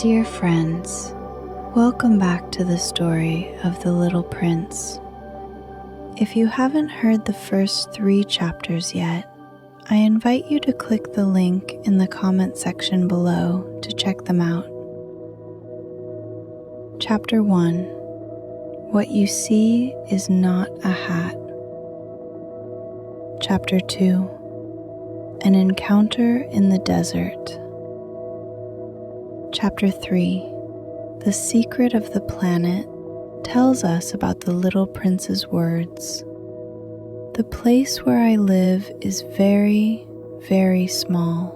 Dear friends, welcome back to the story of the Little Prince. If you haven't heard the first 3 chapters yet, I invite you to click the link in the comment section below to check them out. Chapter 1. What you see is not a hat. Chapter 2. An encounter in the desert. Chapter 3. The secret of the planet tells us about the Little Prince's words. The place where I live is very, very small.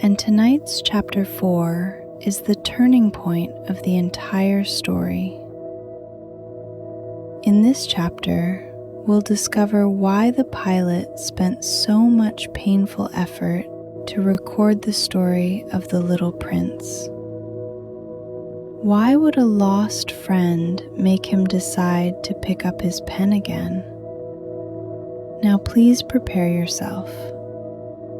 And tonight's chapter 4 is the turning point of the entire story. In this chapter, we'll discover why the pilot spent so much painful effort to record the story of the Little Prince. Why would a lost friend make him decide to pick up his pen again? Now please prepare yourself.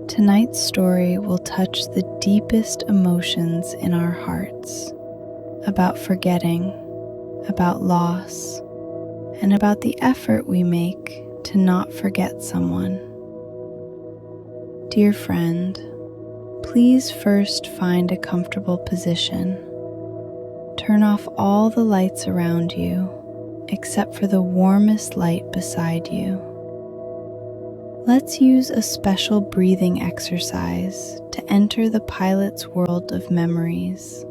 Tonight's story will touch the deepest emotions in our hearts, about forgetting, about loss, and about the effort we make to not forget someone. Dear friend, please first find a comfortable position. Turn off all the lights around you, except for the warmest light beside you. Let's use a special breathing exercise to enter the pilot's world of memories.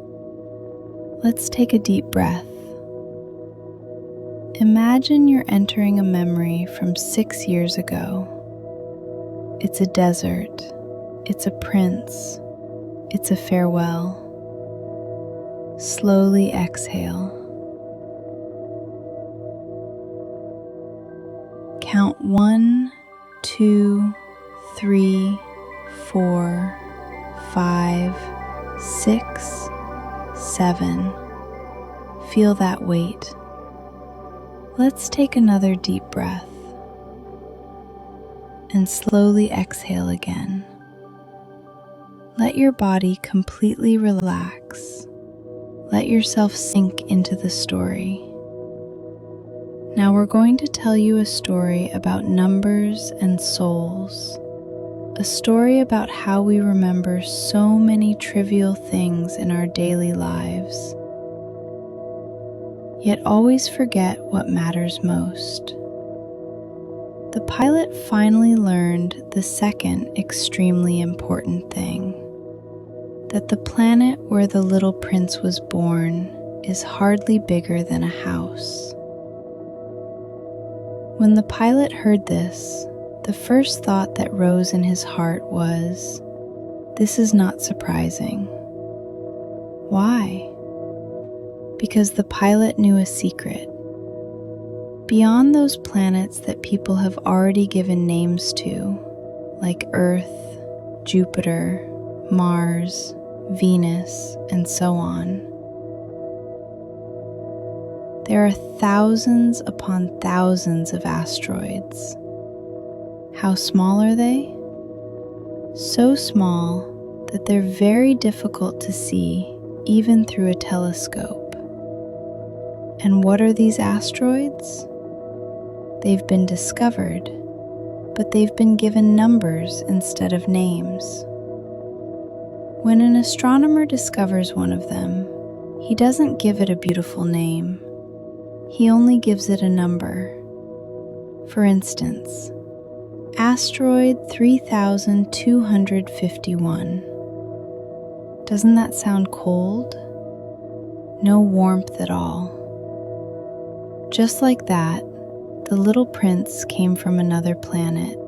Let's take a deep breath. Imagine you're entering a memory from 6 years ago. It's a desert, it's a prince, it's a farewell. Slowly exhale. Count 1, 2, 3, 4, 5, 6, 7. Feel that weight. Let's take another deep breath and slowly exhale again. Let your body completely relax. Let yourself sink into the story. Now we're going to tell you a story about numbers and souls. A story about how we remember so many trivial things in our daily lives, yet always forget what matters most. The pilot finally learned the second extremely important thing, that the planet where the Little Prince was born is hardly bigger than a house. When the pilot heard this, the first thought that rose in his heart was, "This is not surprising." Why? Because the pilot knew a secret. Beyond those planets that people have already given names to, like Earth, Jupiter, Mars, Venus, and so on, there are thousands upon thousands of asteroids. How small are they? So small that they're very difficult to see even through a telescope. And what are these asteroids? They've been discovered, but they've been given numbers instead of names. When an astronomer discovers one of them, he doesn't give it a beautiful name. He only gives it a number. For instance, asteroid 3251. Doesn't that sound cold? No warmth at all. Just like that, the Little Prince came from another planet.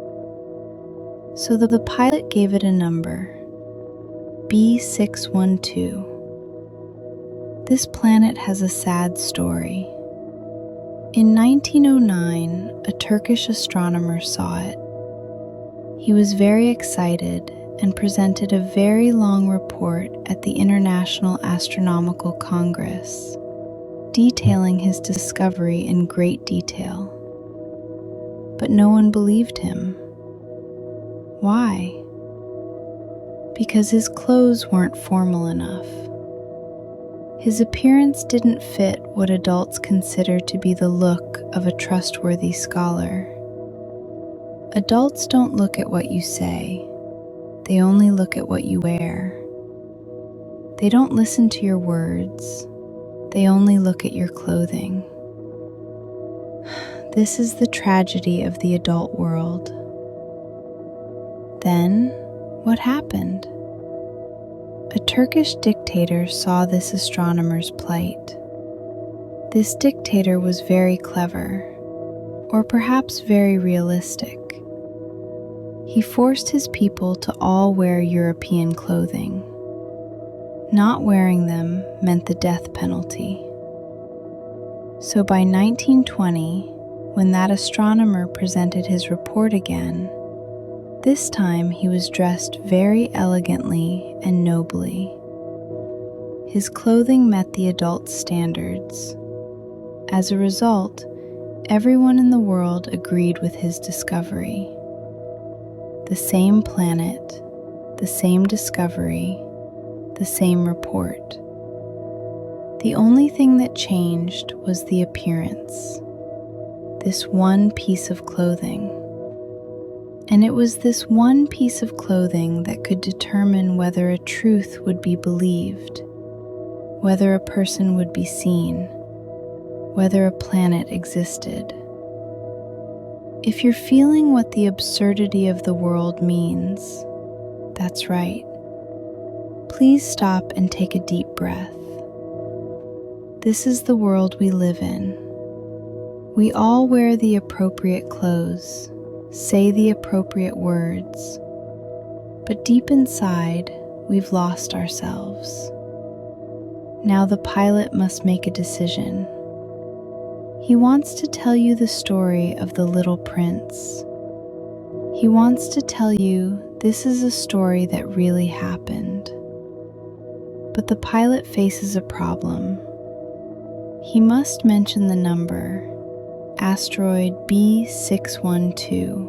So the pilot gave it a number, B612. This planet has a sad story. In 1909, a Turkish astronomer saw it. He was very excited and presented a very long report at the International Astronomical Congress, detailing his discovery in great detail. But no one believed him. Why? Because his clothes weren't formal enough. His appearance didn't fit what adults consider to be the look of a trustworthy scholar. Adults don't look at what you say, they only look at what you wear. They don't listen to your words, they only look at your clothing. This is the tragedy of the adult world. Then, what happened? A Turkish dictator saw this astronomer's plight. This dictator was very clever, or perhaps very realistic. He forced his people to all wear European clothing. Not wearing them meant the death penalty. So by 1920, when that astronomer presented his report again, this time he was dressed very elegantly and nobly. His clothing met the adult standards. As a result, everyone in the world agreed with his discovery. The same planet, the same discovery, the same report. The only thing that changed was the appearance. This one piece of clothing. And it was this one piece of clothing that could determine whether a truth would be believed, whether a person would be seen, whether a planet existed. If you're feeling what the absurdity of the world means, that's right. Please stop and take a deep breath. This is the world we live in. We all wear the appropriate clothes, say the appropriate words, but deep inside, we've lost ourselves. Now the pilot must make a decision. He wants to tell you the story of the Little Prince. He wants to tell you this is a story that really happened. But the pilot faces a problem. He must mention the number asteroid B612.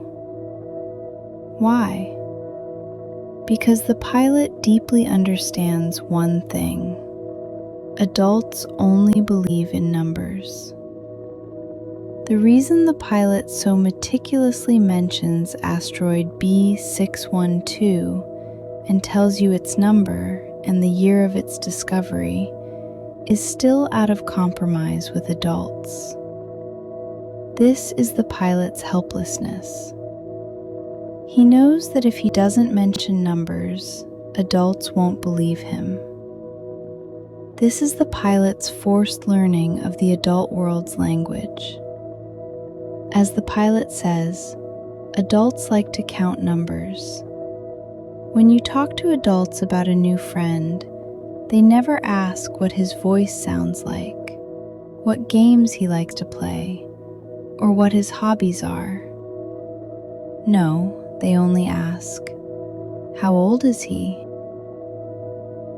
Why? Because the pilot deeply understands one thing. Adults only believe in numbers. The reason the pilot so meticulously mentions asteroid B612 and tells you its number and the year of its discovery is still out of compromise with adults. This is the pilot's helplessness. He knows that if he doesn't mention numbers, adults won't believe him. This is the pilot's forced learning of the adult world's language. As the pilot says, adults like to count numbers. When you talk to adults about a new friend, they never ask what his voice sounds like, what games he likes to play, or what his hobbies are. No, they only ask, how old is he?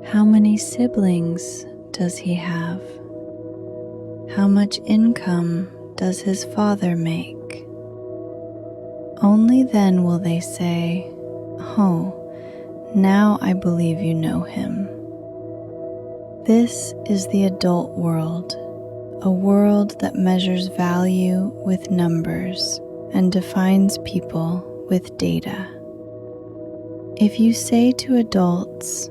How many siblings does he have? How much income does his father make? Only then will they say, oh, now I believe you know him. This is the adult world, a world that measures value with numbers and defines people with data. If you say to adults,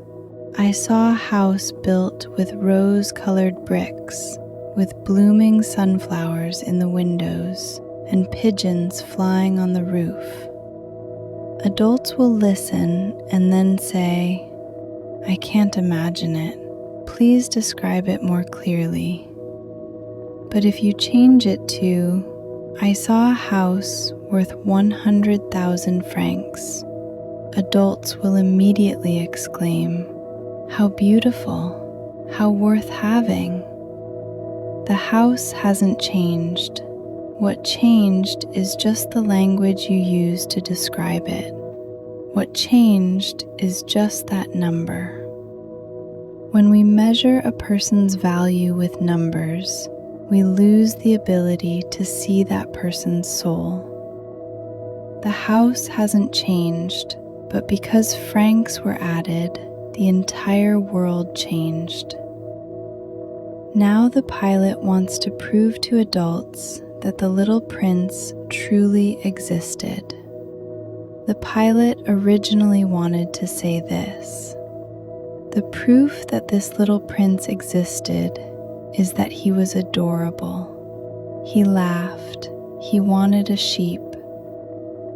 I saw a house built with rose-colored bricks, with blooming sunflowers in the windows and pigeons flying on the roof, adults will listen and then say, I can't imagine it. Please describe it more clearly. But if you change it to, I saw a house worth 100,000 francs, adults will immediately exclaim, how beautiful, how worth having. The house hasn't changed. What changed is just the language you use to describe it. What changed is just that number. When we measure a person's value with numbers, we lose the ability to see that person's soul. The house hasn't changed, but because francs were added, the entire world changed. Now the pilot wants to prove to adults that the little prince truly existed. The pilot originally wanted to say this: the proof that this little prince existed is that he was adorable. He laughed. He wanted a sheep.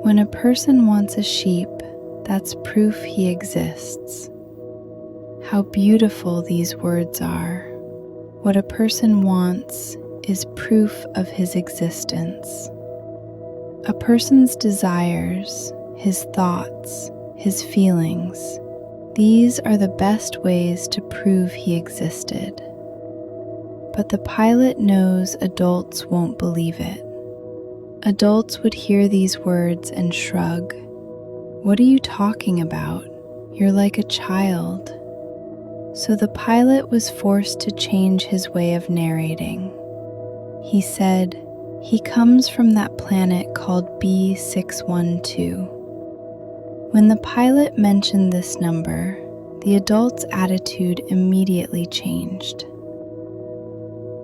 When a person wants a sheep, that's proof he exists. How beautiful these words are. What a person wants is proof of his existence. A person's desires, his thoughts, his feelings, these are the best ways to prove he existed. But the pilot knows adults won't believe it. Adults would hear these words and shrug. What are you talking about? You're like a child. So the pilot was forced to change his way of narrating. He said, he comes from that planet called B612. When the pilot mentioned this number, the adults' attitude immediately changed.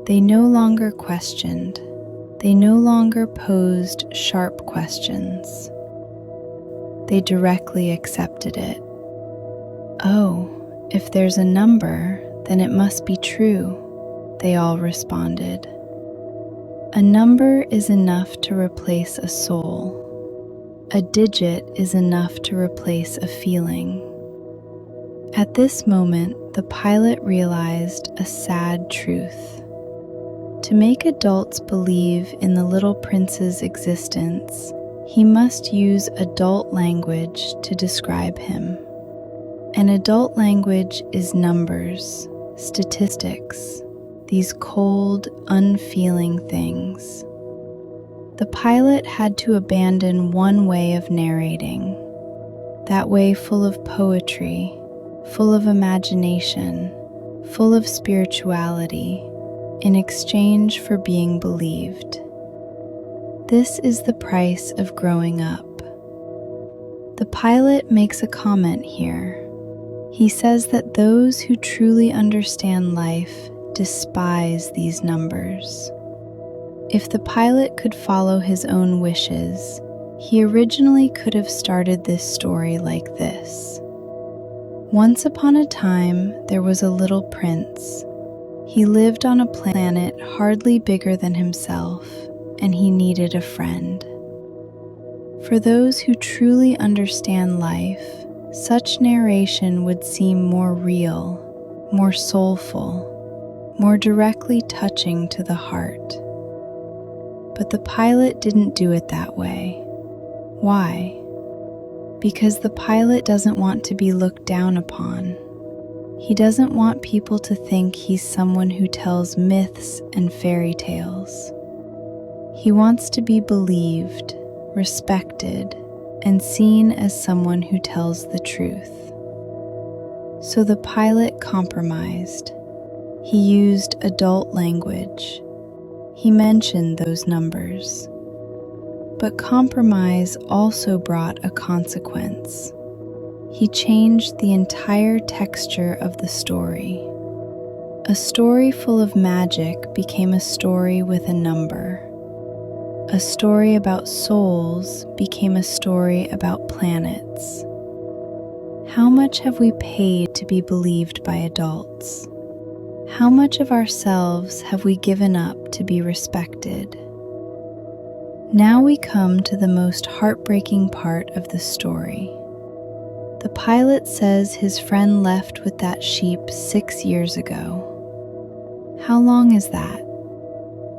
They no longer questioned. They no longer posed sharp questions. They directly accepted it. Oh, if there's a number, then it must be true, they all responded. A number is enough to replace a soul. A digit is enough to replace a feeling. At this moment, the pilot realized a sad truth. To make adults believe in the little prince's existence, he must use adult language to describe him. And adult language is numbers, statistics, these cold, unfeeling things. The pilot had to abandon one way of narrating, that way full of poetry, full of imagination, full of spirituality, in exchange for being believed. This is the price of growing up. The pilot makes a comment here. He says that those who truly understand life despise these numbers. If the pilot could follow his own wishes, he originally could have started this story like this. Once upon a time, there was a little prince. He lived on a planet hardly bigger than himself, and he needed a friend. For those who truly understand life, such narration would seem more real, more soulful, more directly touching to the heart. But the pilot didn't do it that way. Why? Because the pilot doesn't want to be looked down upon. He doesn't want people to think he's someone who tells myths and fairy tales. He wants to be believed, respected, and seen as someone who tells the truth. So the pilot compromised. He used adult language. He mentioned those numbers. But compromise also brought a consequence. He changed the entire texture of the story. A story full of magic became a story with a number. A story about souls became a story about planets. How much have we paid to be believed by adults? How much of ourselves have we given up to be respected? Now we come to the most heartbreaking part of the story. The pilot says his friend left with that sheep 6 years ago. How long is that?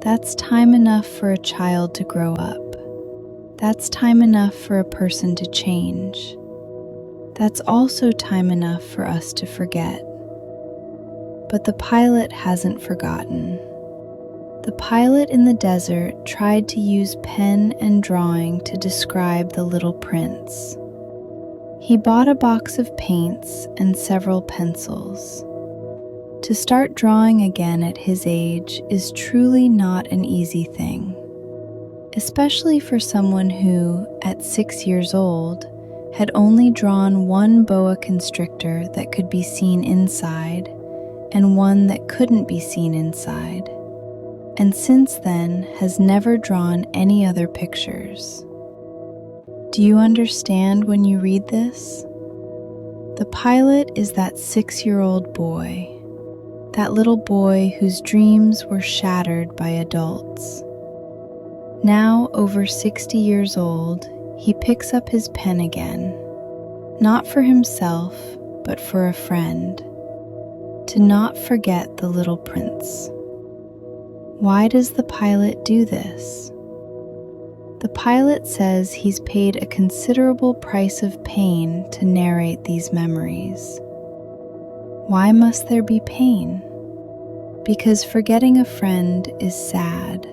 That's time enough for a child to grow up. That's time enough for a person to change. That's also time enough for us to forget. But the pilot hasn't forgotten. The pilot in the desert tried to use pen and drawing to describe the little prince. He bought a box of paints and several pencils. To start drawing again at his age is truly not an easy thing, especially for someone who, at 6 years old, had only drawn one boa constrictor that could be seen inside and one that couldn't be seen inside, and since then has never drawn any other pictures. Do you understand when you read this? The pilot is that 6-year-old boy, that little boy whose dreams were shattered by adults. Now, over 60 years old, he picks up his pen again, not for himself, but for a friend, to not forget the little prince. Why does the pilot do this? The pilot says he's paid a considerable price of pain to narrate these memories. Why must there be pain? Because forgetting a friend is sad,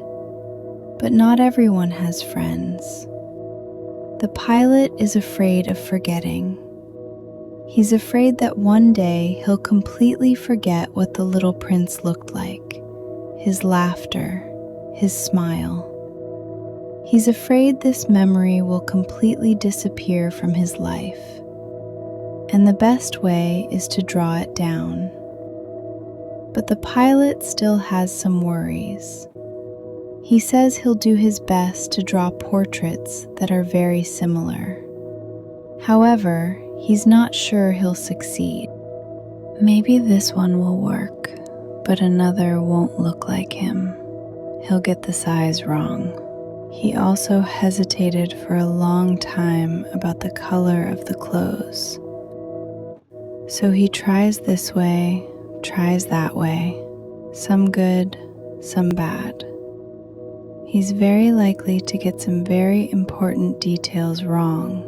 but not everyone has friends. The pilot is afraid of forgetting. He's afraid that one day he'll completely forget what the little prince looked like, his laughter, his smile. He's afraid this memory will completely disappear from his life, and the best way is to draw it down. But the pilot still has some worries. He says he'll do his best to draw portraits that are very similar. However, he's not sure he'll succeed. Maybe this one will work, but another won't look like him. He'll get the size wrong. He also hesitated for a long time about the color of the clothes. So he tries this way, tries that way, some good, some bad. He's very likely to get some very important details wrong,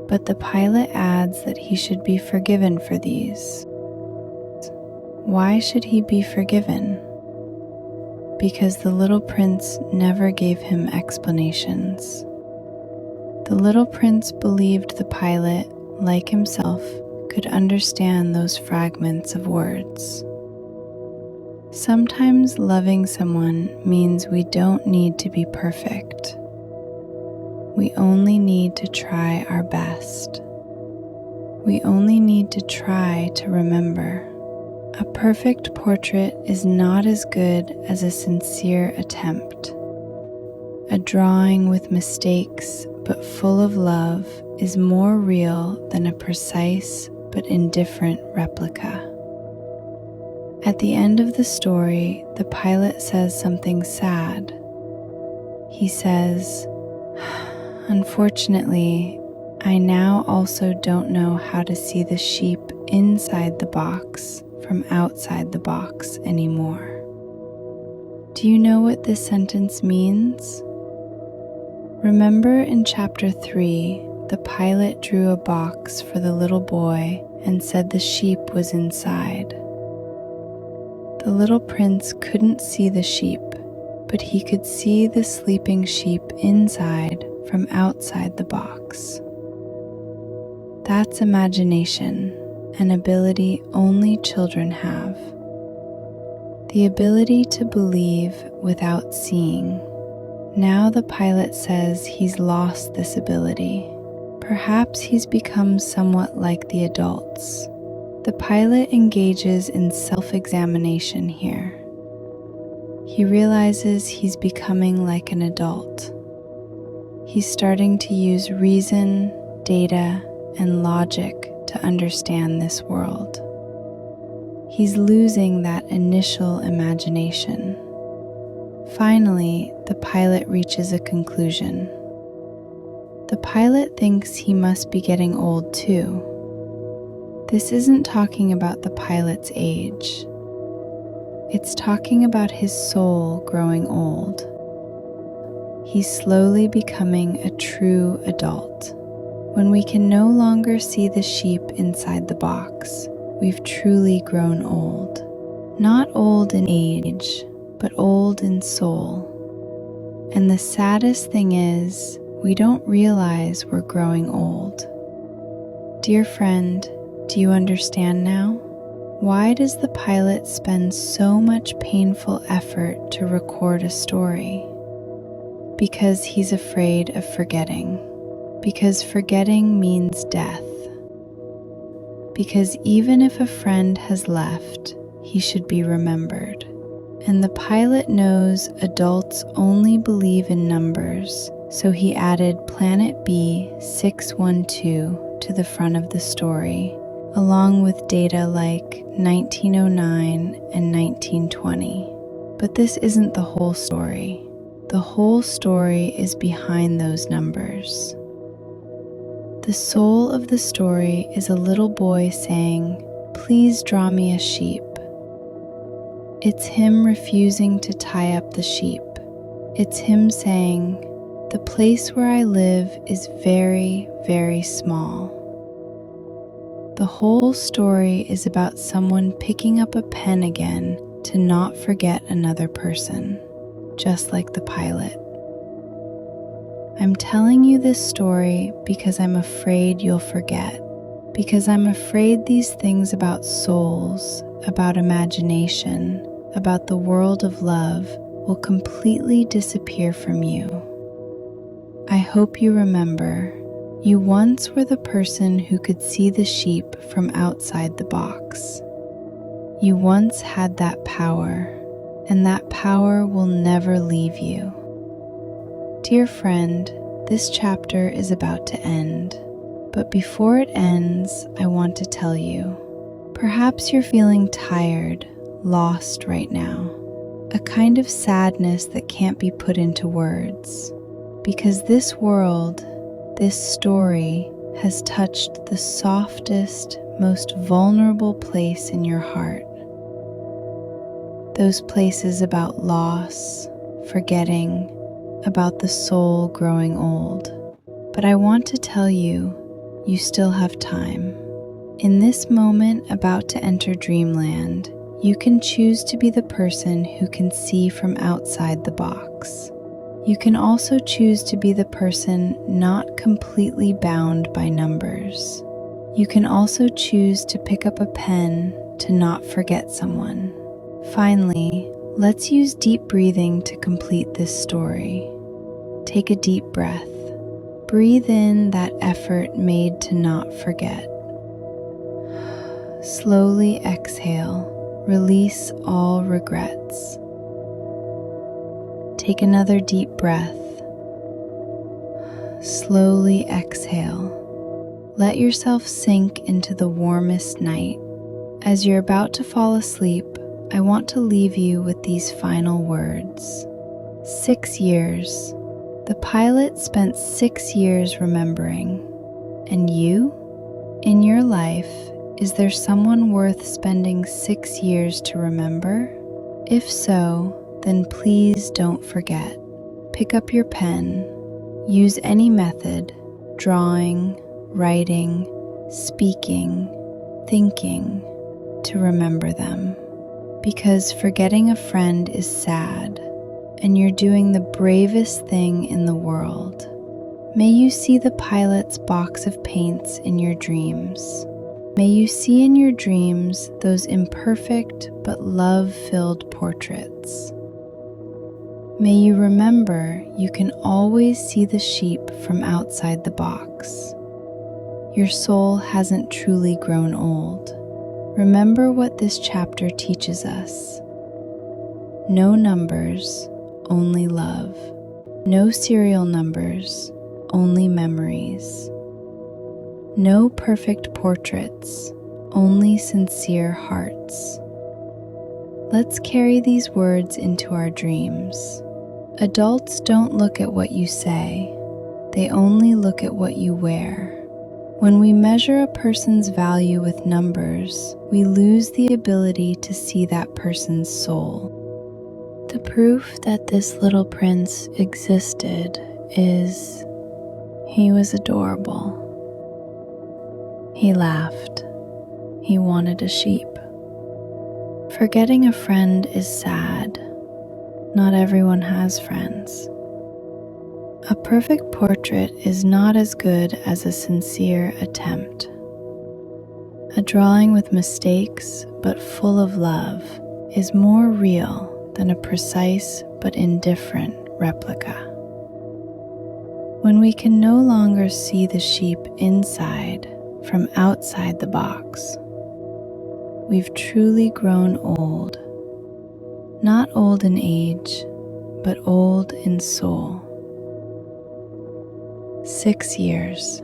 but the pilot adds that he should be forgiven for these. Why should he be forgiven? Because the little prince never gave him explanations. The little prince believed the pilot, like himself, could understand those fragments of words. Sometimes loving someone means we don't need to be perfect. We only need to try our best. We only need to try to remember. A perfect portrait is not as good as a sincere attempt. A drawing with mistakes but full of love is more real than a precise but indifferent replica. At the end of the story, the pilot says something sad. He says, "Unfortunately, I now also don't know how to see the sheep inside the box from outside the box anymore." Do you know what this sentence means? Remember in chapter 3, the pilot drew a box for the little boy and said the sheep was inside. The little prince couldn't see the sheep, but he could see the sleeping sheep inside from outside the box. That's imagination, an ability only children have. The ability to believe without seeing. Now the pilot says he's lost this ability. Perhaps he's become somewhat like the adults. The pilot engages in self-examination here. He realizes he's becoming like an adult. He's starting to use reason, data, and logic to understand this world. He's losing that initial imagination. Finally, the pilot reaches a conclusion. The pilot thinks he must be getting old too. This isn't talking about the pilot's age. It's talking about his soul growing old. He's slowly becoming a true adult. When we can no longer see the sheep inside the box, we've truly grown old. Not old in age, but old in soul. And the saddest thing is, we don't realize we're growing old. Dear friend, do you understand now? Why does the pilot spend so much painful effort to record a story? Because he's afraid of forgetting. Because forgetting means death. Because even if a friend has left, he should be remembered. And the pilot knows adults only believe in numbers, so he added Planet B612 to the front of the story, along with data like 1909 and 1920. But this isn't the whole story. The whole story is behind those numbers. The soul of the story is a little boy saying, "Please draw me a sheep." It's him refusing to tie up the sheep. It's him saying, "The place where I live is very, very small." The whole story is about someone picking up a pen again to not forget another person, just like the pilot. I'm telling you this story because I'm afraid you'll forget, because I'm afraid these things about souls, about imagination, about the world of love will completely disappear from you. I hope you remember, you once were the person who could see the sheep from outside the box. You once had that power, and that power will never leave you. Dear friend, this chapter is about to end, but before it ends, I want to tell you, perhaps you're feeling tired, lost right now, a kind of sadness that can't be put into words, because this world, this story, has touched the softest, most vulnerable place in your heart. Those places about loss, forgetting, about the soul growing old. But I want to tell you, you still have time. In this moment about to enter dreamland, you can choose to be the person who can see from outside the box. You can also choose to be the person not completely bound by numbers. You can also choose to pick up a pen to not forget someone. Finally, let's use deep breathing to complete this story. Take a deep breath. Breathe in that effort made to not forget. Slowly exhale. Release all regrets. Take another deep breath. Slowly exhale. Let yourself sink into the warmest night. As you're about to fall asleep, I want to leave you with these final words. 6 years. The pilot spent 6 years remembering. And you? In your life, is there someone worth spending 6 years to remember? If so, then please don't forget. Pick up your pen. Use any method, drawing, writing, speaking, thinking, to remember them. Because forgetting a friend is sad, and you're doing the bravest thing in the world. May you see the pilot's box of paints in your dreams. May you see in your dreams those imperfect but love-filled portraits. May you remember you can always see the sheep from outside the box. Your soul hasn't truly grown old. Remember what this chapter teaches us. No numbers, only love. No serial numbers, only memories. No perfect portraits, only sincere hearts. Let's carry these words into our dreams. Adults don't look at what you say, they only look at what you wear. When we measure a person's value with numbers, we lose the ability to see that person's soul. The proof that this little prince existed is he was adorable. He laughed. He wanted a sheep. Forgetting a friend is sad. Not everyone has friends. A perfect portrait is not as good as a sincere attempt. A drawing with mistakes but full of love is more real than a precise but indifferent replica. When we can no longer see the sheep inside from outside the box, we've truly grown old. Not old in age, but old in soul. 6 years.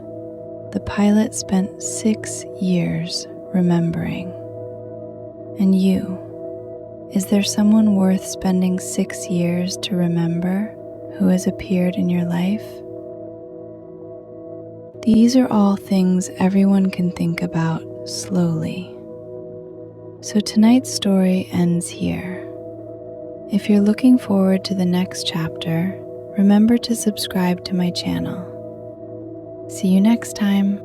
The pilot spent 6 years remembering. And you, is there someone worth spending 6 years to remember who has appeared in your life? These are all things everyone can think about slowly. So tonight's story ends here. If you're looking forward to the next chapter, remember to subscribe to my channel. See you next time.